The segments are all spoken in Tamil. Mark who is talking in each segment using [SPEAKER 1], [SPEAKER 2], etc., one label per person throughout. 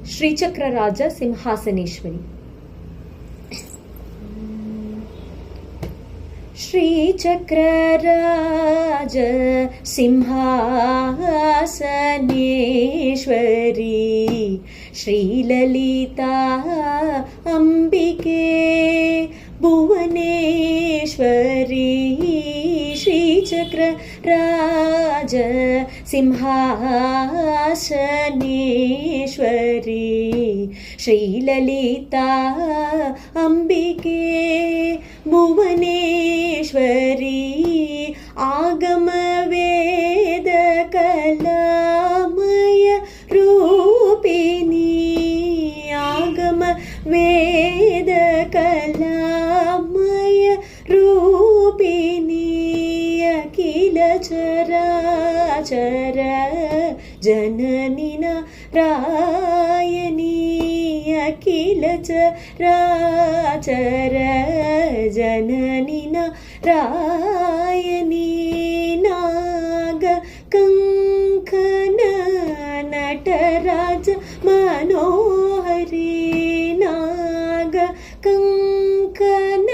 [SPEAKER 1] श्रीचक्रराज सिंहासनेश्वरी। श्रीचक्रराज सिंहासनेश्वरी श्रीललिता अंबिके भुवनेश्वरी। श्रीचक्रराज सिंहासनेश्वरी श्रीललिता अंबिके भुवनेश्वरी। आगम वेद कलामय रूपिणी। आगम वेद कलामय रूपिणी। अखिल चराचर जननी नारायणी। अखिल चराचर जननी नारायणी। नाग कंकण नटराज मनोहरी। नाग कंकण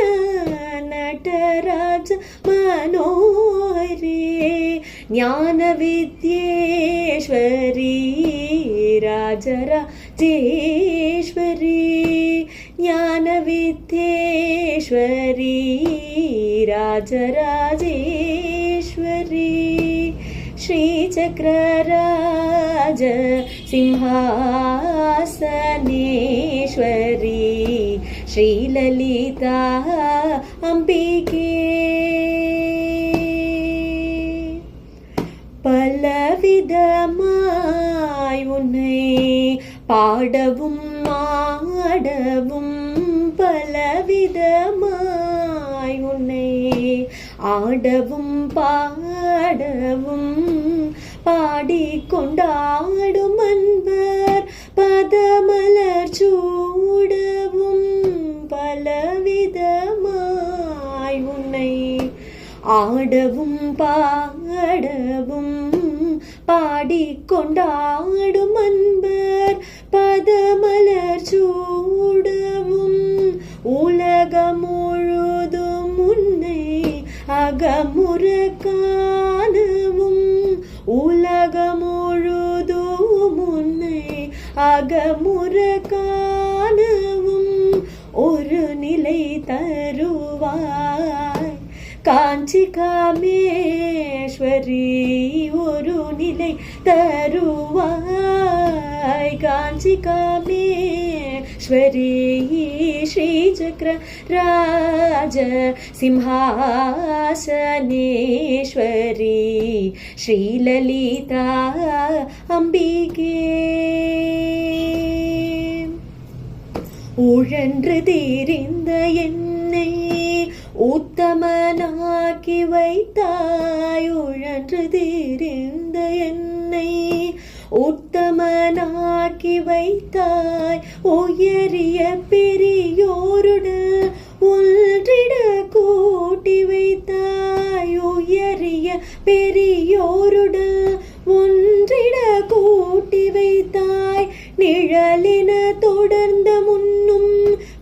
[SPEAKER 1] नटराज मनोहरी। ज्ञान विद्येश्वरी राजराजेश्वरी। ज्ञान विद्येश्वरी राजराजेश्वरी। श्रीचक्रराज सिंहासनेश्वरी श्रीललिता अंबिके। பலவிதமாய் உன்னை பாடவும் ஆடவும் பலவிதமாய் உன்னை ஆடவும் பாடவும் பாடிக்கொண்டாடும் அன்பர் பதமலர் சூடவும் பலவிதமாய் உன்னை ஆடவும் பாடவும் பாடிக்கொண்டாடும் அன்பர் பதமலர் சூடவும் உலகம் முழுதும் உன்னை அகமுற காணவும் உலகம் முழுதும் உன்னை அகமுற காணவும் ஒரு நிலை தருவாய் காஞ்சி காமேஸ்வரி। ஒரு நிலை தருவாய் காஞ்சி காமேஸ்வரி। श्रीचक्रराज सिंहासनेश्वरी श्रीललिता अंबिके। உழன்று தீரிந்த என்னை உத்தமனாக்கி வைத்தாய்। உழன்று தீரிந்த என்னை உத்தமனாக்கி வைத்தாய்। உயரிய பெரியோருடன் ஒன்றிட கூட்டி வைத்தாய்। உயரிய பெரியோருடன் ஒன்றிட கூட்டி வைத்தாய்। நிழலின தொடர்ந்த முன்னும்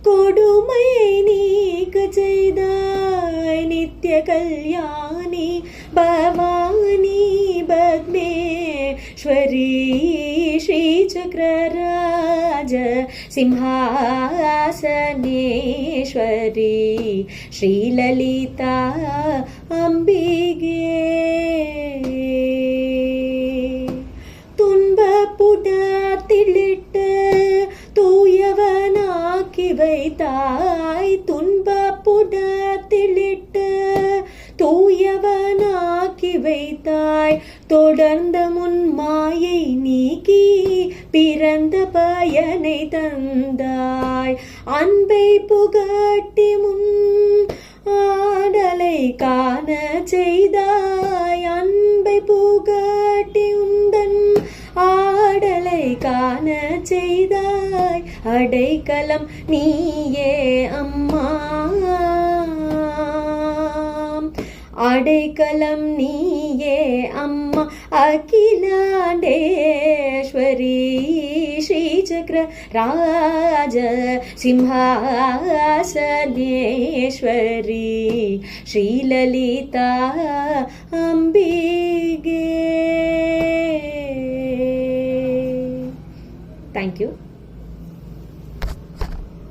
[SPEAKER 1] கொடுமையை நீக்க செய்தாய்। நித்ய கல்யாணி பவானி பத்மேஸ்வரி श्रीचक्रराज सिंहासनेश्वरी श्रीललिता अंबिके। துன்பப்புடத்திலிட்டு தூயவனாக்கி வைத்தாய்। துன்பப்புடத்திலிட்டு தூயவனாக்கி வைத்தாய்। தொடர்ந்த முன் மாயை நீக்கி பிறந்த பயனை தந்தாய்। அன்பை புகட்டி முன் ஆடலை காண செய்தாய்। அன்பை புகட்டி உந்தன் ஆடலை காண செய்தாய்। அடைக்கலம் நீயே அம்மா அடைக்கலம் நீயே அம்மா அகிலாண்டேஸ்வரி श्रीचक्र राज सिंहासनेश्वरी श्रीललिता अंबिगे. Thank you.